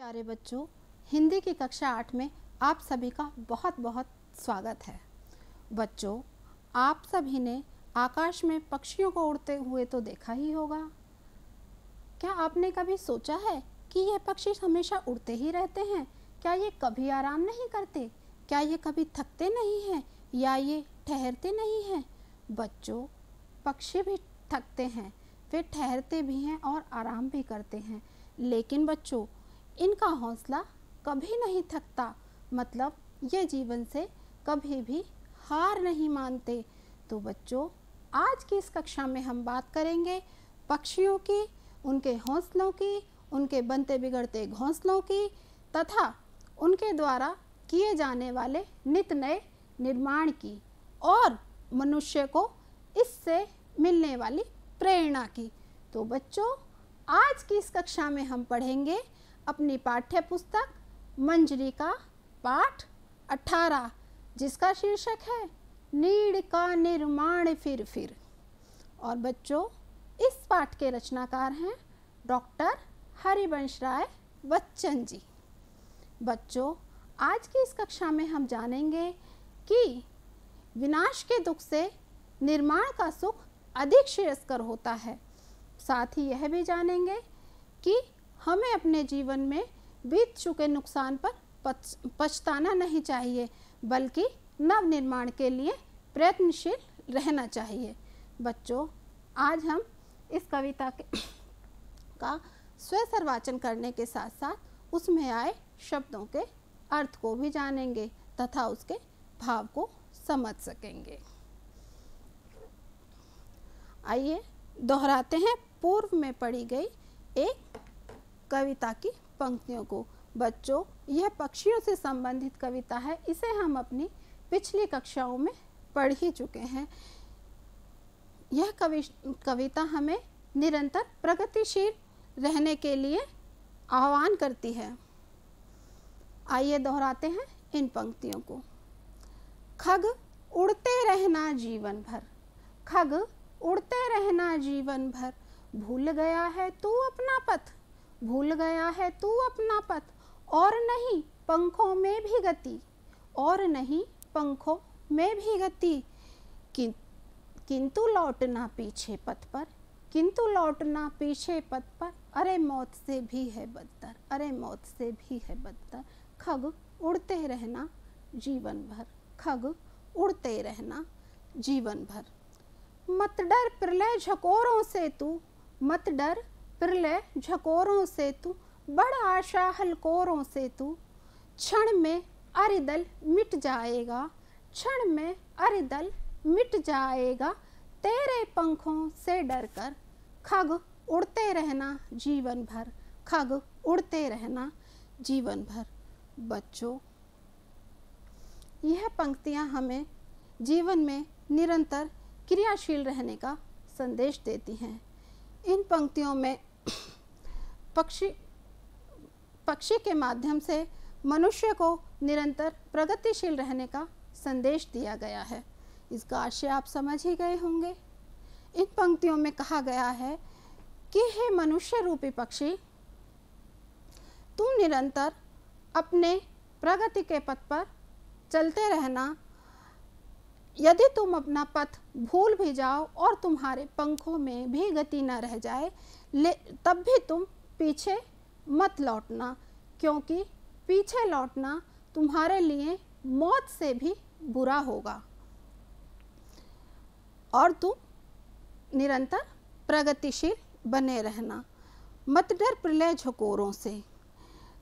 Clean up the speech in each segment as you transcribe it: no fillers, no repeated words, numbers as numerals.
प्यारे बच्चों, हिंदी की कक्षा 8 में आप सभी का बहुत बहुत स्वागत है। बच्चों, आप सभी ने आकाश में पक्षियों को उड़ते हुए तो देखा ही होगा। क्या आपने कभी सोचा है कि यह पक्षी हमेशा उड़ते ही रहते हैं? क्या ये कभी आराम नहीं करते? क्या ये कभी थकते नहीं हैं या ये ठहरते नहीं हैं? बच्चों, पक्षी भी थकते हैं, वे ठहरते भी हैं और आराम भी करते हैं, लेकिन बच्चों इनका हौसला कभी नहीं थकता। मतलब ये जीवन से कभी भी हार नहीं मानते। तो बच्चों, आज की इस कक्षा में हम बात करेंगे पक्षियों की, उनके हौसलों की, उनके बनते बिगड़ते घोंसलों की तथा उनके द्वारा किए जाने वाले नित नए निर्माण की और मनुष्य को इससे मिलने वाली प्रेरणा की। तो बच्चों, आज की इस कक्षा में हम पढ़ेंगे अपनी पाठ्य पुस्तक मंजरी का पाठ 18, जिसका शीर्षक है नीड़ का निर्माण फिर। और बच्चों, इस पाठ के रचनाकार हैं डॉक्टर हरिवंश राय बच्चन जी। बच्चों, आज की इस कक्षा में हम जानेंगे कि विनाश के दुख से निर्माण का सुख अधिक श्रेयस्कर होता है। साथ ही यह भी जानेंगे कि हमें अपने जीवन में बीत चुके नुकसान पर पछताना नहीं चाहिए, बल्कि नव निर्माण के लिए प्रयत्नशील रहना चाहिए। बच्चों, आज हम इस कविता का स्वसर वाचन करने के साथ साथ उसमें आए शब्दों के अर्थ को भी जानेंगे तथा उसके भाव को समझ सकेंगे। आइए दोहराते हैं पूर्व में पढ़ी गई एक कविता की पंक्तियों को। बच्चों, यह पक्षियों से संबंधित कविता है। इसे हम अपनी पिछली कक्षाओं में पढ़ ही चुके हैं। यह कविता हमें निरंतर प्रगतिशील रहने के लिए आह्वान करती है। आइए दोहराते हैं इन पंक्तियों को। खग उड़ते रहना जीवन भर, खग उड़ते रहना जीवन भर, भूल गया है तू अपना पथ, भूल गया है तू अपना पथ, और नहीं पंखों में भी गति, और नहीं पंखों में भी गति, किंतु लौटना पीछे पथ पर, किंतु लौटना पीछे पथ पर, अरे मौत से भी है बदतर, अरे मौत से भी है बदतर, खग उड़ते रहना जीवन भर, खग उड़ते रहना जीवन भर। मत डर प्रलय झकोरों से तू, मत डर प्रलय झकोरों से तू, बड़ आशा हलकोरों से तू, क्षण में अरिदल मिट जाएगा, क्षण में अरिदल मिट जाएगा, तेरे पंखों से डरकर, खग उड़ते रहना जीवन भर, खग उड़ते रहना जीवन भर। बच्चों, यह पंक्तियां हमें जीवन में निरंतर क्रियाशील रहने का संदेश देती हैं। इन पंक्तियों में पक्षी के माध्यम से मनुष्य को निरंतर प्रगतिशील रहने का संदेश दिया गया है। इसका आशय आप समझ ही गए होंगे। इन पंक्तियों में कहा गया है कि हे मनुष्य रूपी पक्षी, तुम निरंतर अपने प्रगति के पथ पर चलते रहना। यदि तुम अपना पथ भूल भी जाओ और तुम्हारे पंखों में भी गति न रह जाए, तब भी तुम पीछे मत लौटना, क्योंकि पीछे लौटना तुम्हारे लिए मौत से भी बुरा होगा और तुम निरंतर प्रगतिशील बने रहना। मत डर प्रलय झकोरों से,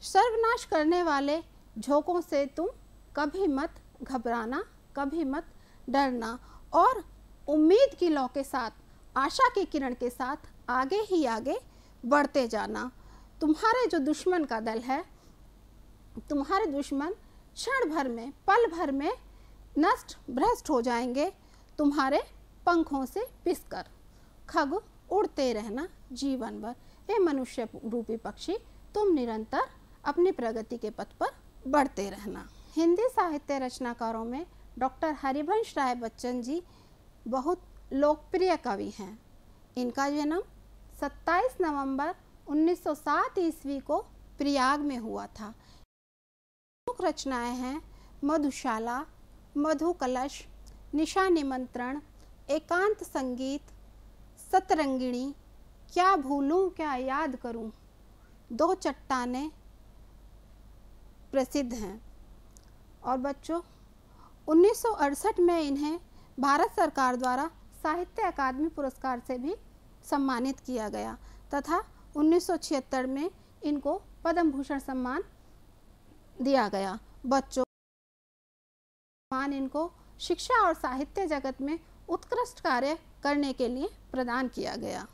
सर्वनाश करने वाले झोंकों से तुम कभी मत घबराना, कभी मत डरना, और उम्मीद की लौ के साथ, आशा की किरण के साथ आगे ही आगे बढ़ते जाना। तुम्हारे जो दुश्मन का दल है, तुम्हारे दुश्मन क्षण भर में, पल भर में नष्ट भ्रष्ट हो जाएंगे तुम्हारे पंखों से पिसकर। खग उड़ते रहना जीवन भर। हे मनुष्य रूपी पक्षी, तुम निरंतर अपनी प्रगति के पथ पर बढ़ते रहना। हिंदी साहित्य रचनाकारों में डॉक्टर हरिवंश राय बच्चन जी बहुत लोकप्रिय कवि हैं। इनका जन्म 27 नवंबर 1907 ईस्वी को प्रयाग में हुआ था। प्रमुख रचनाएं हैं मधुशाला, मधु कलश, निशा निमंत्रण, एकांत संगीत, सतरंगिणी, क्या भूलूं क्या याद करूं, दो चट्टानें प्रसिद्ध हैं। और बच्चों 1968 में इन्हें भारत सरकार द्वारा साहित्य अकादमी पुरस्कार से भी सम्मानित किया गया तथा 1976 में इनको पद्म भूषण सम्मान दिया गया। बच्चों सम्मान इनको शिक्षा और साहित्य जगत में उत्कृष्ट कार्य करने के लिए प्रदान किया गया।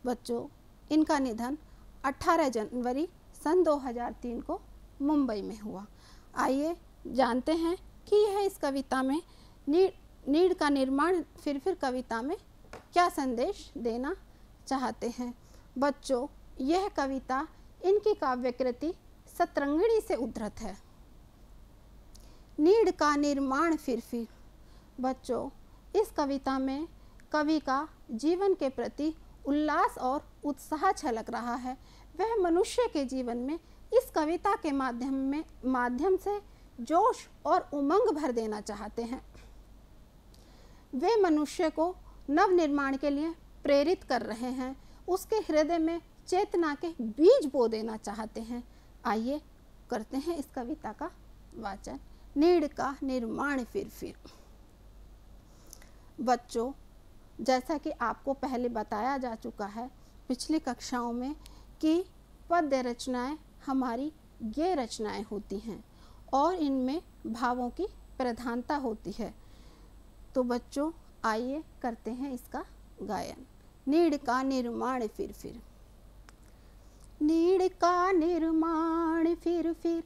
बच्चों इनका निधन 18 जनवरी सन 2003 को मुंबई में हुआ। आइए जानते हैं कि यह इस कविता में नीड़ का निर्माण फिर कविता में क्या संदेश देना चाहते हैं। बच्चों यह कविता इनकी काव्यकृति सतरंगिणी से उद्धृत है। नीड़ का निर्माण फिर। बच्चों इस कविता में कवि का जीवन के प्रति उल्लास और उत्साह झलक रहा है। वह मनुष्य के जीवन में इस कविता के माध्यम से जोश और उमंग भर देना चाहते हैं। वे मनुष्य को नव निर्माण के लिए प्रेरित कर रहे हैं, उसके हृदय में चेतना के बीज बो देना चाहते हैं। आइए करते हैं इस कविता का वाचन। नीड़ का निर्माण फिर। बच्चों जैसा कि आपको पहले बताया जा चुका है पिछली कक्षाओं में कि पद्य रचनाएं हमारी गेय रचनाएं होती हैं और इनमें भावों की प्रधानता होती है। तो बच्चों आइए करते हैं इसका गायन। नीड़ का निर्माण फिर। नीड़ का निर्माण फिर,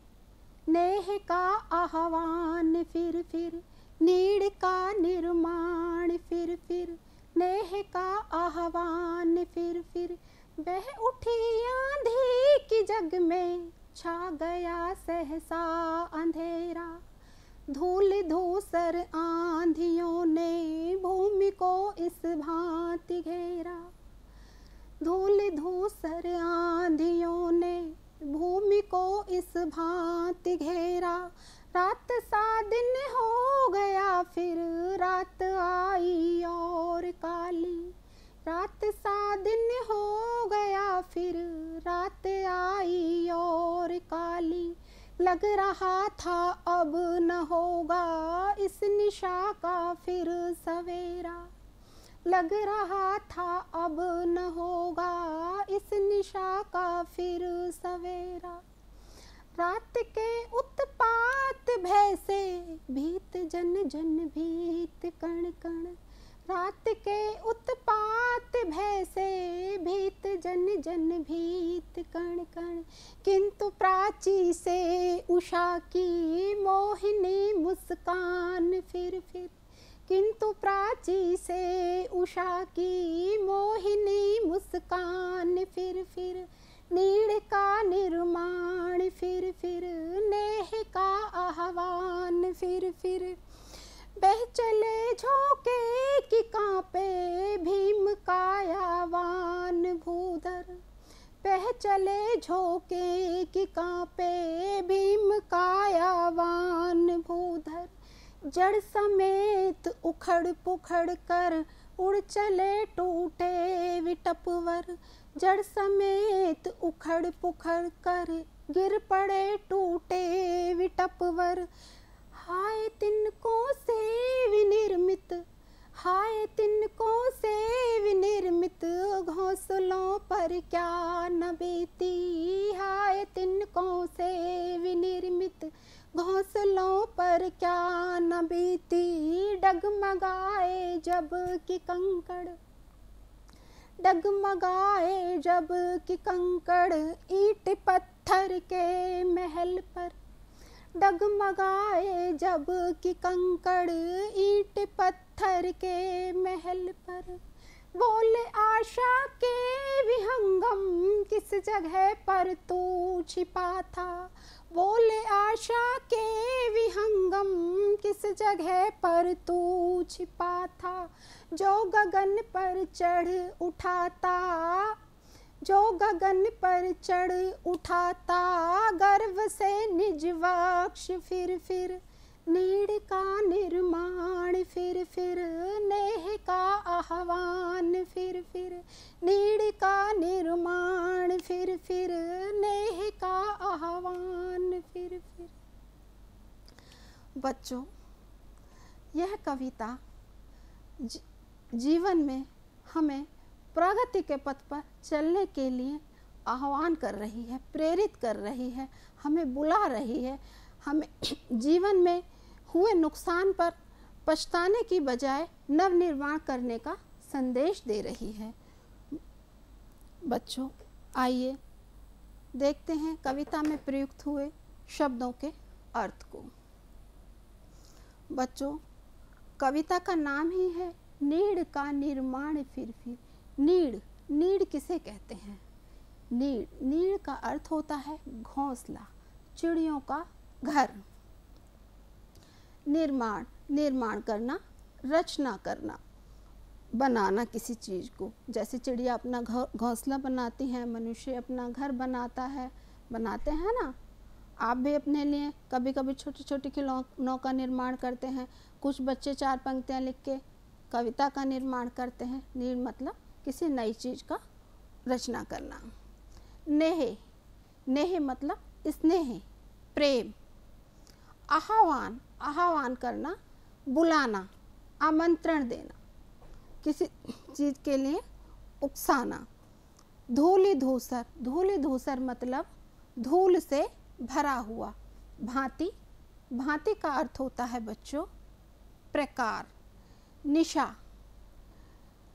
नेह का आह्वान फिर। नीड़ का निर्माण फिर, नेह का आह्वान फिर। बह उठी आंधी की जग में, छा गया सहसा अंधेरा। धूल धूसर आंधियों ने भूमि को इस भांति घेरा। धूल धूसर आंधियों ने भूमि को इस भांति घेरा। रात सा दिन हो गया फिर, रात आई और काली। रात सा दिन हो गया फिर, रात आई और काली। लग रहा था अब न होगा इस निशा का फिर सवेरा। लग रहा था अब न होगा इस निशा का फिर सवेरा। रात के उत्पात भय से भीत जन भीत कण कण। रात के उत्पात भय से भीत जन भीत कण कण। किंतु प्राची से उषा की मोहिनी मुस्कान फिर। किंतु प्राची से उषा की मोहिनी मुस्कान फिर। नीड़ का निर्माण फिर, नेह का आह्वान फिर। बह चले झोंके कि कांपे भीम कायावान भूधर। बह चले झोंके कि कांपे भीम कायावान भूधर। जड़ समेत उखड़ पुखड़ कर उड़ चले टूटे विटपवर। जड़ समेत उखड़ पुखड़ कर गिर पड़े टूटे विटपवर। हाय तिनको से विनिर्मित, हाय तिनको से विनिर्मित घोंसलों पर क्या न बीती। हाय तिनको से विनिर्मित घोंसलों पर क्या न बीती। डगमगाए जब कि कंकड़, डगमगाए जब कि कंकड़ ईंट पत्थर के महल पर। डगमगाए जब कि कंकड़ ईंट पत्थर के महल पर। बोले आशा के विहंगम किस जगह पर तू छिपा था। बोले आशा के विहंगम किस जगह पर तू छिपा था। जो गगन पर चढ़ उठाता, जो गगन पर चढ़ उठाता गर्व से निज वक्ष, फिर नीड़ का निर्माण, फिर नेह का आह्वान, फिर नीड़ का निर्माण, फिर नेह का आह्वान, फिर। बच्चों, यह कविता जीवन में हमें प्रगति के पथ पर चलने के लिए आह्वान कर रही है, प्रेरित कर रही है, हमें बुला रही है, हमें जीवन में हुए नुकसान पर पछताने की बजाय नवनिर्माण करने का संदेश दे रही है। बच्चों, आइए देखते हैं कविता में प्रयुक्त हुए शब्दों के अर्थ को। बच्चों, कविता का नाम ही है नीड़ का निर्माण, फिर नीड़ किसे कहते हैं? नीड़ का अर्थ होता है घोंसला, चिड़ियों का घर। निर्माण करना, रचना करना, बनाना किसी चीज़ को। जैसे चिड़िया अपना घोंसला बनाती हैं, मनुष्य अपना घर बनाते हैं ना। आप भी अपने लिए कभी कभी छोटी छोटी खिलौनों का निर्माण करते हैं। कुछ बच्चे 4 पंक्तियाँ लिख के कविता का निर्माण करते हैं। नीड़ मतलब किसी नई चीज़ का रचना करना। नेह मतलब स्नेह, प्रेम। आह्वान करना, बुलाना, आमंत्रण देना, किसी चीज़ के लिए उकसाना। धूलि धूसर मतलब धूल से भरा हुआ। भांति का अर्थ होता है बच्चों प्रकार।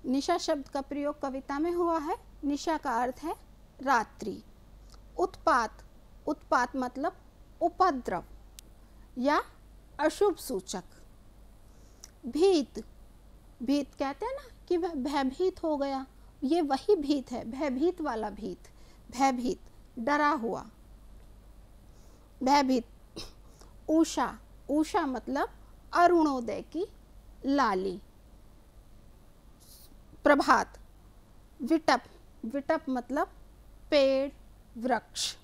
निशा शब्द का प्रयोग कविता में हुआ है। निशा का अर्थ है रात्रि। उत्पात मतलब उपद्रव या अशुभ सूचक। भीत कहते हैं ना कि वह भयभीत हो गया, ये वही भीत है, भयभीत वाला भीत, भयभीत, डरा हुआ, भयभीत। उषा मतलब अरुणोदय की लाली। प्रभात। विटप मतलब पेड़, वृक्ष।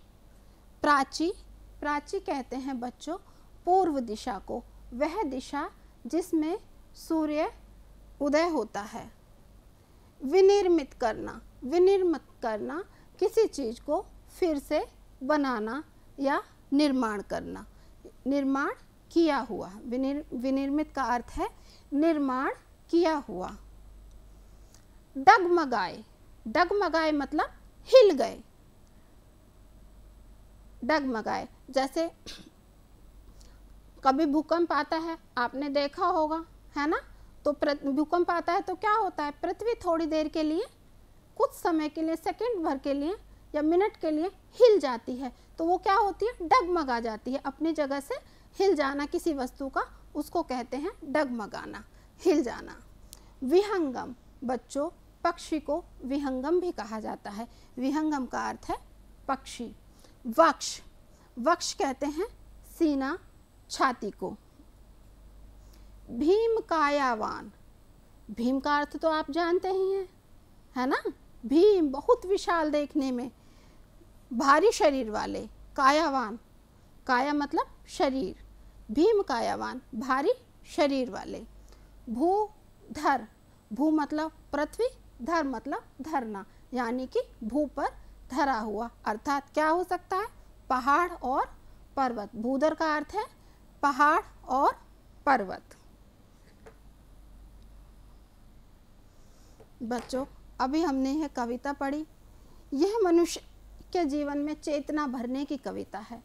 प्राची कहते हैं बच्चों पूर्व दिशा को, वह दिशा जिसमें सूर्य उदय होता है। विनिर्मित करना किसी चीज़ को फिर से बनाना या निर्माण करना। निर्माण किया हुआ। विनिर्मित का अर्थ है निर्माण किया हुआ। डगमगाए मतलब हिल गए। डगमगाए, जैसे कभी भूकंप आता है, आपने देखा होगा, है ना। तो भूकंप आता है तो क्या होता है, पृथ्वी थोड़ी देर के लिए, कुछ समय के लिए, सेकंड भर के लिए या मिनट के लिए हिल जाती है। तो वो क्या होती है, डगमगा जाती है। अपनी जगह से हिल जाना किसी वस्तु का, उसको कहते हैं डगमगाना, हिल जाना। विहंगम, बच्चों पक्षी को विहंगम भी कहा जाता है। विहंगम का अर्थ है पक्षी। वक्ष कहते हैं सीना, छाती को। भीम का अर्थ तो आप जानते ही हैं, है ना। भीम बहुत विशाल देखने में, भारी शरीर वाले। काया मतलब शरीर। भीम कायावान, भारी शरीर वाले। भू मतलब पृथ्वी, धर मतलब धरना, यानी कि भू पर धरा हुआ, अर्थात क्या हो सकता है, पहाड़ और पर्वत। भूधर का अर्थ है पहाड़ और पर्वत। बच्चों, अभी हमने यह कविता पढ़ी। यह मनुष्य के जीवन में चेतना भरने की कविता है,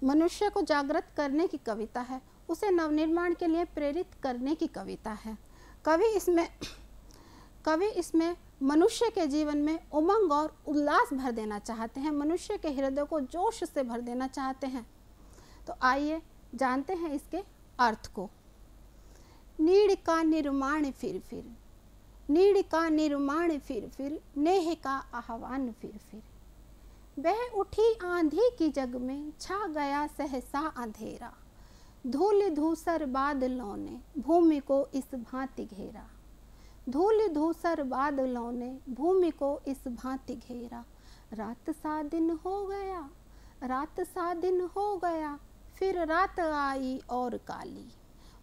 मनुष्य को जागृत करने की कविता है, उसे नवनिर्माण के लिए प्रेरित करने की कविता है। कवि इसमें मनुष्य के जीवन में उमंग और उल्लास भर देना चाहते हैं, मनुष्य के हृदय को जोश से भर देना चाहते हैं। तो आइए जानते हैं इसके अर्थ को। नीड़ का निर्माण फिर, नीड़ का निर्माण फिर, नेह का आह्वान फिर। बह उठी आंधी की जग में, छा गया सहसा अंधेरा। धूल धूसर बादलों ने भूमि को इस भांति घेरा। धूल धूसर बादलों ने भूमि को इस भांति घेरा। रात सा दिन हो गया, रात सा दिन हो गया, फिर रात आई और काली।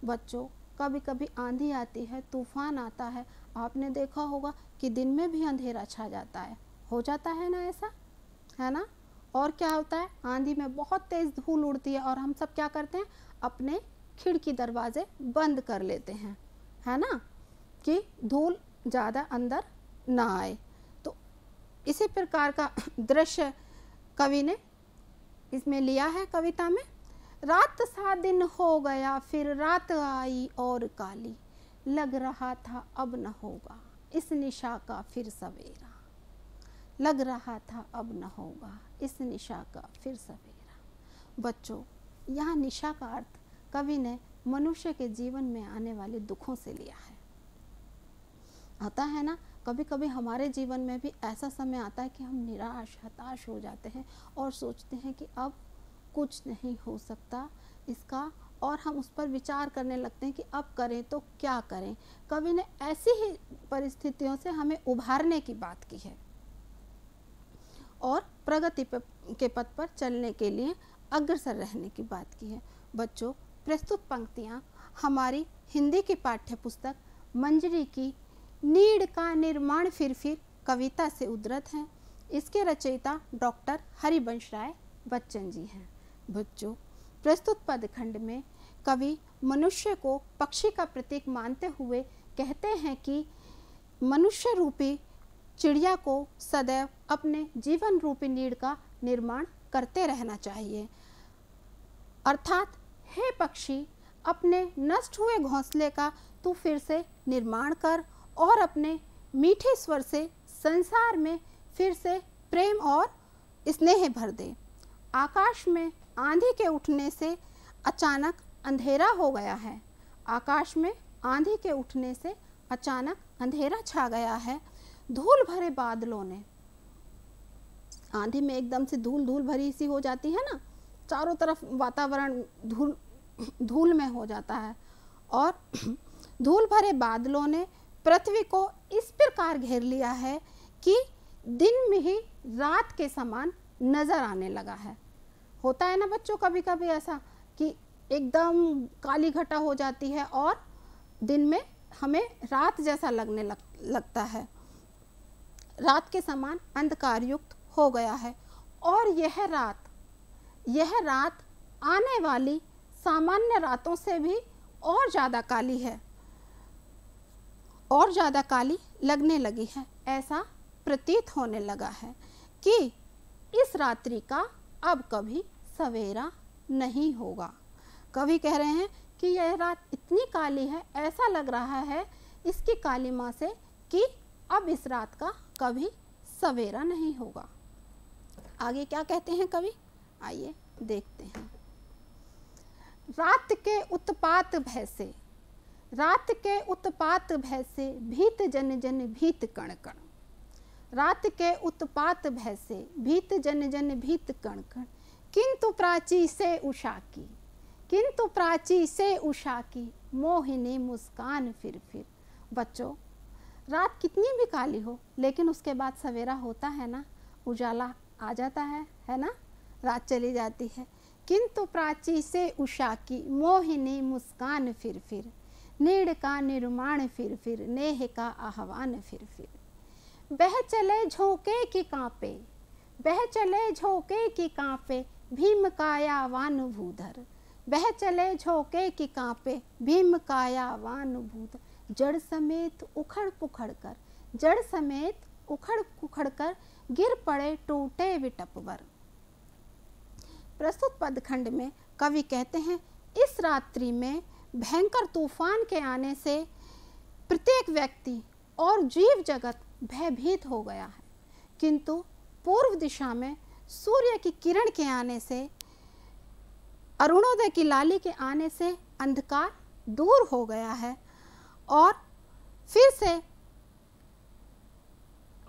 बच्चों, कभी कभी आंधी आती है, तूफान आता है, आपने देखा होगा कि दिन में भी अंधेरा छा जाता है, हो जाता है ना ऐसा, है ना। और क्या होता है, आंधी में बहुत तेज़ धूल उड़ती है और हम सब क्या करते हैं, अपने खिड़की दरवाजे बंद कर लेते हैं, है ना, कि धूल ज़्यादा अंदर ना आए। तो इसी प्रकार का दृश्य कवि ने इसमें लिया है कविता में। रात सा दिन हो गया, फिर रात आई और काली, लग रहा था अब न होगा इस निशा का फिर सवेरा, लग रहा था अब न होगा इस निशा का फिर सवेरा। बच्चों, यहाँ निशा का अर्थ कवि ने मनुष्य के जीवन में आने वाले दुखों से लिया है। आता है ना, कभी कभी हमारे जीवन में भी ऐसा समय आता है कि हम निराश हताश हो जाते हैं और सोचते हैं कि अब कुछ नहीं हो सकता इसका, और हम उस पर विचार करने लगते हैं कि अब करें तो क्या करें। कवि ने ऐसी ही परिस्थितियों से हमें उभारने की बात की है और प्रगति के पथ पर चलने के लिए अग्रसर रहने की बात की है। बच्चों, प्रस्तुत पंक्तियाँ हमारी हिंदी की पाठ्य पुस्तक मंजरी की नीड़ का निर्माण फिर कविता से उद्धृत हैं। इसके रचयिता डॉक्टर हरिवंश राय बच्चन जी हैं। बच्चों, प्रस्तुत पदखंड में कवि मनुष्य को पक्षी का प्रतीक मानते हुए कहते हैं कि मनुष्य रूपी चिड़िया को सदैव अपने जीवन रूपी नीड़ का निर्माण करते रहना चाहिए। अर्थात, हे पक्षी, अपने नष्ट हुए घोंसले का तू फिर से निर्माण कर और अपने मीठे स्वर से संसार में फिर से प्रेम और स्नेह भर दे। आकाश में आंधी के उठने से अचानक अंधेरा हो गया है, आकाश में आंधी के उठने से अचानक अंधेरा छा गया है। धूल भरे बादलों ने, आंधी में एकदम से धूल धूल भरी सी हो जाती है ना, चारों तरफ वातावरण धूल में हो जाता है, और धूल भरे बादलों ने पृथ्वी को इस प्रकार घेर लिया है कि दिन में ही रात के समान नजर आने लगा है। होता है ना बच्चों, कभी कभी ऐसा कि एकदम काली घटा हो जाती है और दिन में हमें रात जैसा लगने लगता है, रात के समान अंधकार युक्त हो गया है। और यह रात आने वाली सामान्य रातों से भी और ज़्यादा काली है, और ज़्यादा काली लगने लगी है। ऐसा प्रतीत होने लगा है कि इस रात्रि का अब कभी सवेरा नहीं होगा। कवि कह रहे हैं कि यह रात इतनी काली है, ऐसा लग रहा है इसकी कालिमा से कि अब इस रात का कभी सवेरा नहीं होगा। आगे क्या कहते हैं कवि, आइए देखते हैं। रात के उत्पात भय से, रात के उत्पात भय से भीत जन जन भीत कण कण, रात के उत्पात भय से भीत जन जन भीत कण कण, किंतु प्राची से उषा की, किंतु प्राची से उषा की, मोहिनी मुस्कान फिर। बच्चों, रात कितनी भी काली हो लेकिन उसके बाद सवेरा होता है ना, उजाला आ जाता है ना, रात चली जाती है। किंतु प्राची से उषा की, मोहिनी मुस्कान फिर, नीड़ का निर्माण फिर, नेह का आह्वान फिर। बह चले झोंके की कांपे, बह चले झोंके की कांपे, भीम कायावान भूधर, बह चले झोंके की कांपे, भीम कायावान भूधर, जड़ समेत उखड़ पुखड़ कर, जड़ समेत उखड़ पुखड़ कर, गिर पड़े टूटे विटपवर। प्रस्तुत पदखंड में कवि कहते हैं, इस रात्रि में भयंकर तूफान के आने से प्रत्येक व्यक्ति और जीव जगत भयभीत हो गया है, किंतु पूर्व दिशा में सूर्य की किरण के आने से, अरुणोदय की लाली के आने से अंधकार दूर हो गया है और फिर से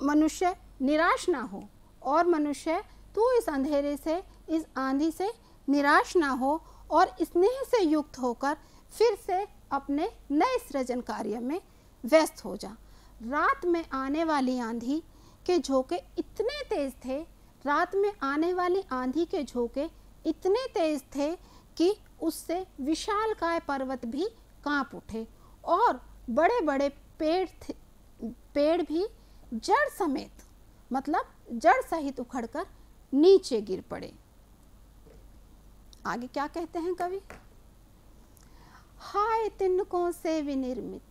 मनुष्य निराश ना हो, और मनुष्य तू इस अंधेरे से, इस आंधी से निराश ना हो और स्नेह से युक्त होकर फिर से अपने नए सृजन कार्य में व्यस्त हो जा। रात में आने वाली आंधी के झोंके इतने तेज थे रात में आने वाली आंधी के झोंके इतने तेज थे कि उससे विशालकाय पर्वत भी कांप उठे और बड़े बड़े पेड़ भी जड़ समेत, मतलब जड़ सहित उखड़कर नीचे गिर पड़े। आगे क्या कहते हैं कवि? हाय तिनकों से विनिर्मित,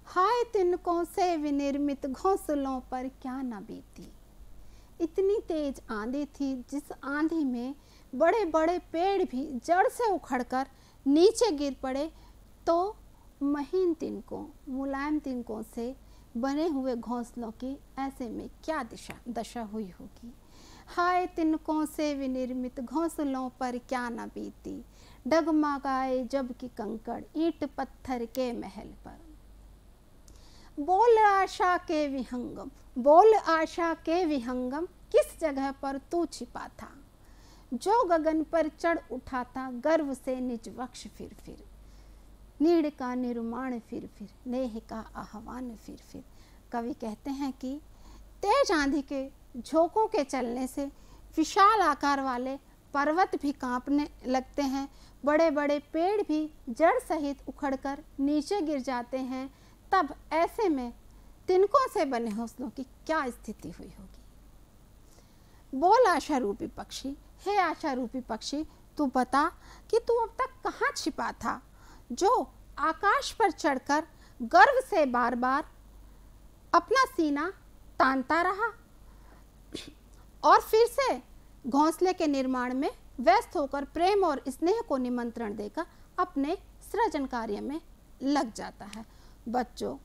हाय तिनकों से विनिर्मित घोंसलों पर क्या न बीती। इतनी तेज आंधी थी जिस आंधी में बड़े बड़े पेड़ भी जड़ से उखड़कर नीचे गिर पड़े, तो महीन तिनकों, मुलायम तिनकों से बने हुए घोंसलों की ऐसे में क्या दशा हुई होगी। हाय तिनकों से विनिर्मित घोंसलों पर क्या न बीती, डगमगाए जब कि कंकड़ ईंट पत्थर के महल पर। बोल आशा के विहंगम, बोल आशा के विहंगम, किस जगह पर तू छिपा था, जो गगन पर चढ़ उठा था गर्व से निज वक्ष फिर। नीड़ का निर्माण फिर, नेह का आह्वान फिर। कवि कहते हैं कि तेज आंधी के झोंकों के चलने से विशाल आकार वाले पर्वत भी कांपने लगते हैं, बड़े बड़े पेड़ भी जड़ सहित उखड़कर नीचे गिर जाते हैं। तब ऐसे में तिनकों से बने घोंसलों की क्या स्थिति हुई होगी। बोल आशा रूपी पक्षी, हे आशा रूपी पक्षी, तू बता कि तू अब तक कहाँ छिपा था, जो आकाश पर चढ़कर गर्व से बार बार अपना सीना तानता रहा और फिर से घोंसले के निर्माण में व्यस्त होकर प्रेम और स्नेह को निमंत्रण देकर अपने सृजन कार्य में लग जाता है। बच्चों,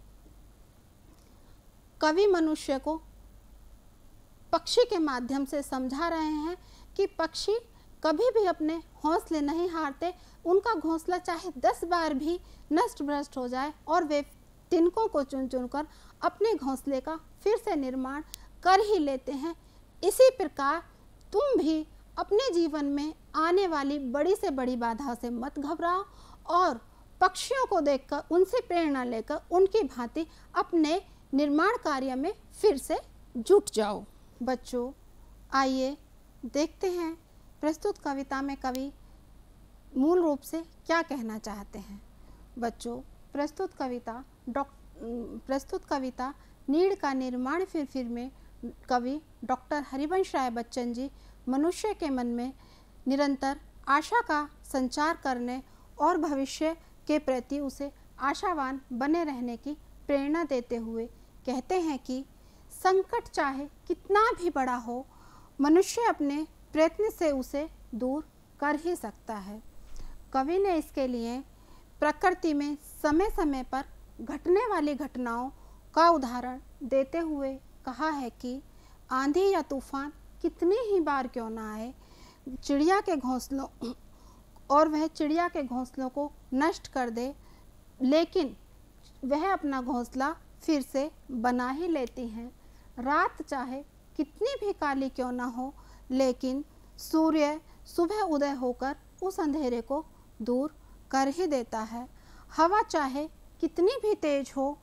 कवि मनुष्य को पक्षी के माध्यम से समझा रहे हैं कि पक्षी कभी भी अपने हौसले नहीं हारते। उनका घोंसला चाहे 10 बार भी नष्ट भ्रष्ट हो जाए और वे तिनकों को चुन चुनकर अपने घोंसले का फिर से निर्माण कर ही लेते हैं। इसी प्रकार तुम भी अपने जीवन में आने वाली बड़ी से बड़ी बाधा से मत घबराओ और पक्षियों को देखकर उनसे प्रेरणा लेकर उनकी भांति अपने निर्माण कार्य में फिर से जुट जाओ। बच्चों, आइए देखते हैं प्रस्तुत कविता में कवि मूल रूप से क्या कहना चाहते हैं। बच्चों, प्रस्तुत कविता नीड़ का निर्माण फिर में कवि डॉक्टर हरिवंश राय बच्चन जी मनुष्य के मन में निरंतर आशा का संचार करने और भविष्य के प्रति उसे आशावान बने रहने की प्रेरणा देते हुए कहते हैं कि संकट चाहे कितना भी बड़ा हो, मनुष्य अपने प्रयत्न से उसे दूर कर ही सकता है। कवि ने इसके लिए प्रकृति में समय समय पर घटने वाली घटनाओं का उदाहरण देते हुए कहा है कि आंधी या तूफान कितनी ही बार क्यों ना आए, चिड़िया के घोंसलों और वह चिड़िया के घोंसलों को नष्ट कर दे, लेकिन वह अपना घोंसला फिर से बना ही लेती हैं। रात चाहे कितनी भी काली क्यों ना हो, लेकिन सूर्य सुबह उदय होकर उस अंधेरे को दूर कर ही देता है। हवा चाहे कितनी भी तेज हो,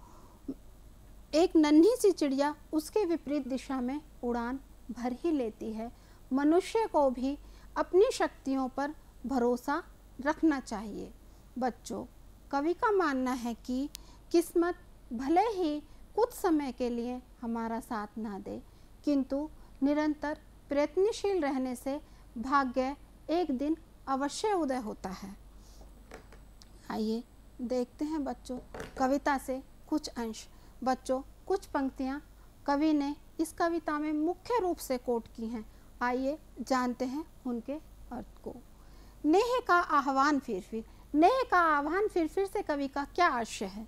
एक नन्ही सी चिड़िया उसके विपरीत दिशा में उड़ान भर ही लेती है। मनुष्य को भी अपनी शक्तियों पर भरोसा रखना चाहिए। बच्चों, कवि का मानना है कि किस्मत भले ही कुछ समय के लिए हमारा साथ ना दे, किंतु निरंतर प्रयत्नशील रहने से भाग्य एक दिन अवश्य उदय होता है। आइए देखते हैं बच्चों कविता से कुछ अंश। बच्चों, कुछ पंक्तियाँ कवि ने इस कविता में मुख्य रूप से कोट की हैं। आइए जानते हैं उनके अर्थ को। नेह का आह्वान फिर, नेह का आह्वान फिर से कवि का क्या आशय है।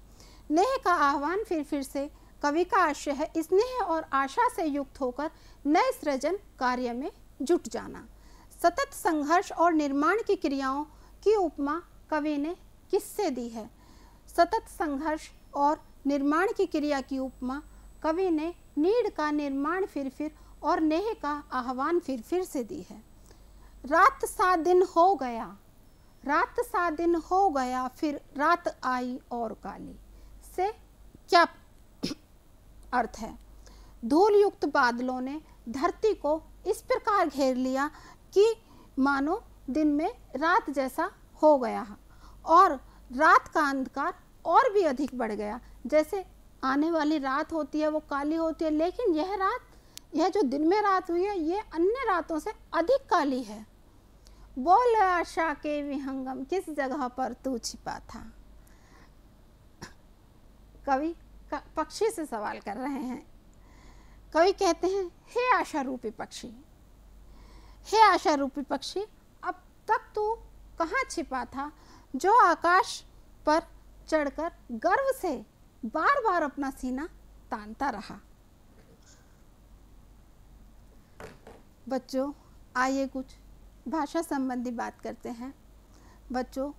नेह का आह्वान फिर से कवि का आशय है स्नेह और आशा से युक्त होकर नए सृजन कार्य में जुट जाना। सतत संघर्ष और निर्माण की क्रियाओं की उपमा कवि ने किससे दी है। सतत संघर्ष और निर्माण की क्रिया की उपमा कवि ने नीड़ का निर्माण फिर और नेह का आह्वान फिर से दी है। रात सा दिन हो गया, रात सा दिन हो गया, फिर रात आई और काली से क्या अर्थ है। धूल युक्त बादलों ने धरती को इस प्रकार घेर लिया कि मानो दिन में रात जैसा हो गया और रात का अंधकार और भी अधिक बढ़ गया। जैसे आने वाली रात होती है वो काली होती है, लेकिन यह रात, यह जो दिन में रात हुई है, ये अन्य रातों से अधिक काली है। बोल आशा के विहंगम, किस जगह पर तू छिपा था। कवि पक्षी से सवाल कर रहे हैं। कवि कहते हैं, हे आशा रूपी पक्षी, हे आशा रूपी पक्षी, अब तक तू कहाँ छिपा था, जो आकाश पर चढ़कर गर्व से बार बार अपना सीना तानता रहा। बच्चों, आइए कुछ भाषा संबंधी बात करते हैं। बच्चों,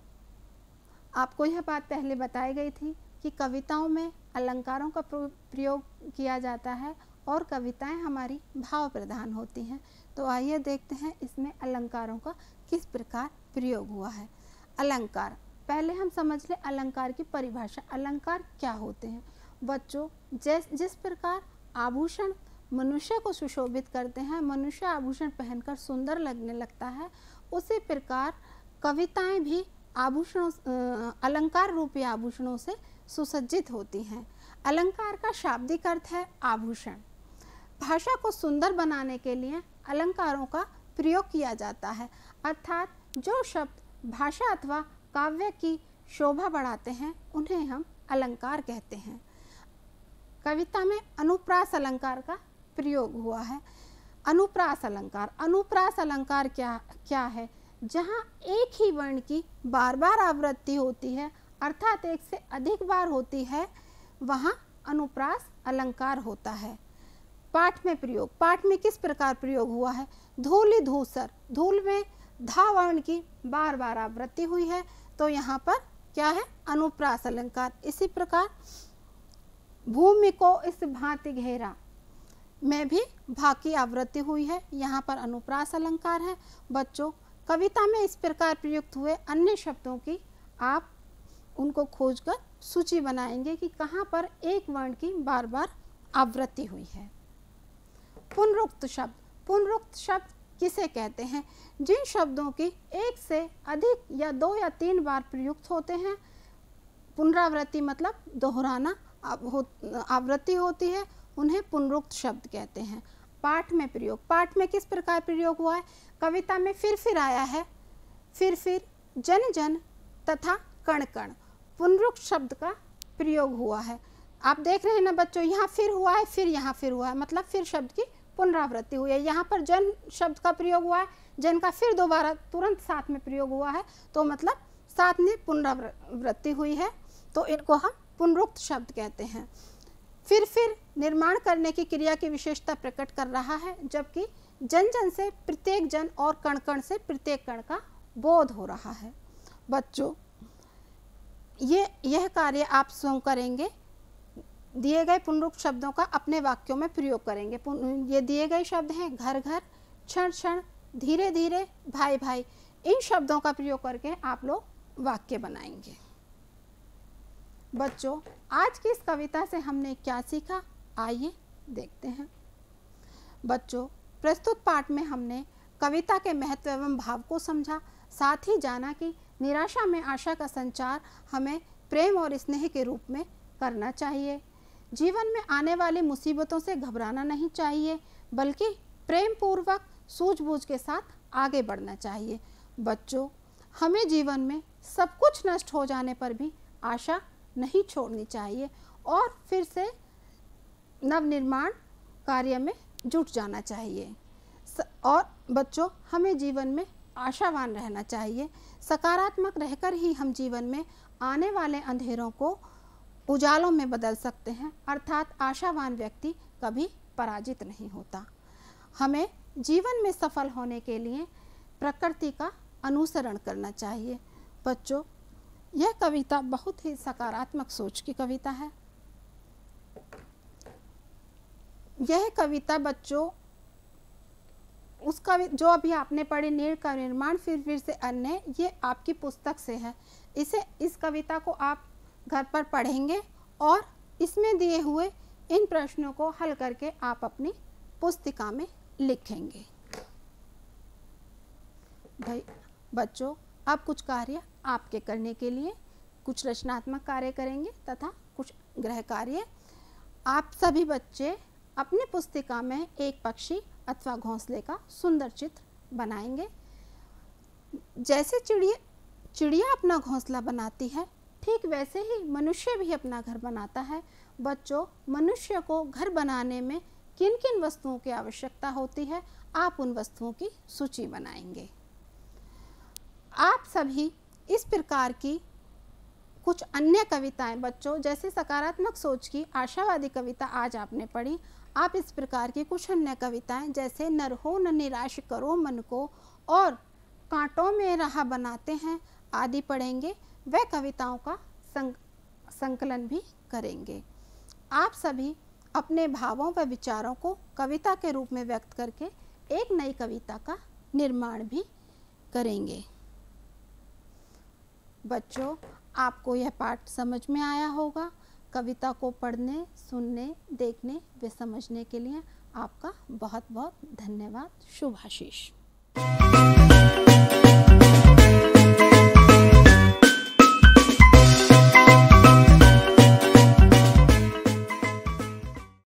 आपको यह बात पहले बताई गई थी कि कविताओं में अलंकारों का प्रयोग किया जाता है और कविताएं हमारी भाव प्रधान होती हैं। तो आइए देखते हैं इसमें अलंकारों का किस प्रकार प्रयोग हुआ है। अलंकार, पहले हम समझ लें अलंकार की परिभाषा। अलंकार क्या होते हैं। बच्चों, जिस प्रकार आभूषण मनुष्य को सुशोभित करते हैं, मनुष्य आभूषण पहनकर सुंदर लगने लगता है, उसी प्रकार कविताएं भी आभूषणों, अलंकार रूपी आभूषणों से सुसज्जित होती हैं। अलंकार का शाब्दिक अर्थ है आभूषण। भाषा को सुंदर बनाने के लिए अलंकारों का प्रयोग किया जाता है, अर्थात जो शब्द भाषा अथवा काव्य की शोभा बढ़ाते हैं उन्हें हम अलंकार कहते हैं। कविता में अनुप्रास अलंकार का प्रयोग हुआ है। अनुप्रास अलंकार, अनुप्रास अलंकार क्या है। जहाँ एक ही वर्ण की बार बार आवृत्ति होती है, अर्थात एक से अधिक बार होती है, वहाँ अनुप्रास अलंकार होता है। पाठ में प्रयोग, पाठ में किस प्रकार प्रयोग हुआ है। धूलि धूसर, धूल में धा वर्ण की बार बार आवृत्ति हुई है, तो यहाँ पर क्या है, अनुप्रास अलंकार। इसी प्रकार भूमि को इस भांति घेरा में भी भा की आवृत्ति हुई है, यहाँ पर अनुप्रास अलंकार है। बच्चों, कविता में इस प्रकार प्रयुक्त हुए अन्य शब्दों की आप उनको खोजकर सूची बनाएंगे कि कहाँ पर एक वर्ण की बार बार आवृत्ति हुई है। पुनरुक्त शब्द, पुनरुक्त शब्द किसे कहते हैं। जिन शब्दों की एक से अधिक या 2 या 3 बार प्रयुक्त होते हैं, पुनरावृत्ति मतलब दोहराना आवृत्ति होती है, उन्हें पुनरुक्त शब्द कहते हैं। पाठ में प्रयोग, पाठ में किस प्रकार प्रयोग हुआ है। कविता में फिर आया है, फिर जन जन तथा कण कण, पुनरुक्त शब्द का प्रयोग हुआ है। आप देख रहे हैं ना बच्चों, यहाँ फिर हुआ है, फिर यहाँ फिर हुआ है, मतलब फिर शब्द की पुनरावृत्ति हुई है। यहाँ पर जन शब्द का प्रयोग हुआ है, जन का फिर दोबारा तुरंत साथ में प्रयोग हुआ है, तो मतलब साथ में पुनरावृत्ति हुई है, तो इनको हम पुनरुक्त शब्द कहते हैं। फिर निर्माण करने की क्रिया की विशेषता प्रकट कर रहा है, जबकि जन जन से प्रत्येक जन और कण कण से प्रत्येक कण का बोध हो रहा है। बच्चों, यह कार्य आप स्वयं करेंगे, दिए गए पुनरुक्त शब्दों का अपने वाक्यों में प्रयोग करेंगे। ये दिए गए शब्द हैं घर घर, क्षण क्षण, धीरे धीरे, भाई भाई। इन शब्दों का प्रयोग करके आप लोग वाक्य बनाएंगे। बच्चों, आज की इस कविता से हमने क्या सीखा, आइए देखते हैं। बच्चों, प्रस्तुत पाठ में हमने कविता के महत्व एवं भाव को समझा, साथ ही जाना कि निराशा में आशा का संचार हमें प्रेम और स्नेह के रूप में करना चाहिए। जीवन में आने वाली मुसीबतों से घबराना नहीं चाहिए, बल्कि प्रेम पूर्वक सूझबूझ के साथ आगे बढ़ना चाहिए। बच्चों, हमें जीवन में सब कुछ नष्ट हो जाने पर भी आशा नहीं छोड़नी चाहिए और फिर से नवनिर्माण कार्य में जुट जाना चाहिए। और बच्चों, हमें जीवन में आशावान रहना चाहिए। सकारात्मक रहकर ही हम जीवन में आने वाले अंधेरों को उजालों में बदल सकते हैं, अर्थात आशावान व्यक्ति कभी पराजित नहीं होता। हमें जीवन में सफल होने के लिए प्रकृति का अनुसरण करना चाहिए। बच्चों, यह कविता बहुत ही सकारात्मक सोच की कविता है। यह कविता बच्चों उसका जो अभी आपने पढ़ी नीड़ का निर्माण फिर से अन्य, ये आपकी पुस्तक से है। इस कविता को आप घर पर पढ़ेंगे और इसमें दिए हुए इन प्रश्नों को हल करके आप अपनी पुस्तिका में लिखेंगे। भाई बच्चों, अब कुछ कार्य आपके करने के लिए कुछ रचनात्मक कार्य करेंगे तथा कुछ गृह कार्य। आप सभी बच्चे अपनी पुस्तिका में एक पक्षी अथवा घोंसले का सुंदर चित्र बनाएंगे। जैसे चिड़िया अपना घोंसला बनाती है, ठीक वैसे ही मनुष्य भी अपना घर बनाता है। बच्चों, मनुष्य को घर बनाने में किन किन वस्तुओं की आवश्यकता होती है, आप उन वस्तुओं की सूची बनाएंगे। आप सभी इस प्रकार की कुछ अन्य कविताएं बच्चों, जैसे सकारात्मक सोच की आशावादी कविता आज आपने पढ़ी, आप इस प्रकार की कुछ अन्य कविताएं जैसे नर हो न निराश करो मन को और कांटों में राह बनाते हैं आदि पढ़ेंगे। वह कविताओं का संकलन भी करेंगे। आप सभी अपने भावों व विचारों को कविता के रूप में व्यक्त करके एक नई कविता का निर्माण भी करेंगे। बच्चों, आपको यह पाठ समझ में आया होगा। कविता को पढ़ने, सुनने, देखने व समझने के लिए आपका बहुत बहुत धन्यवाद। शुभ आशीष।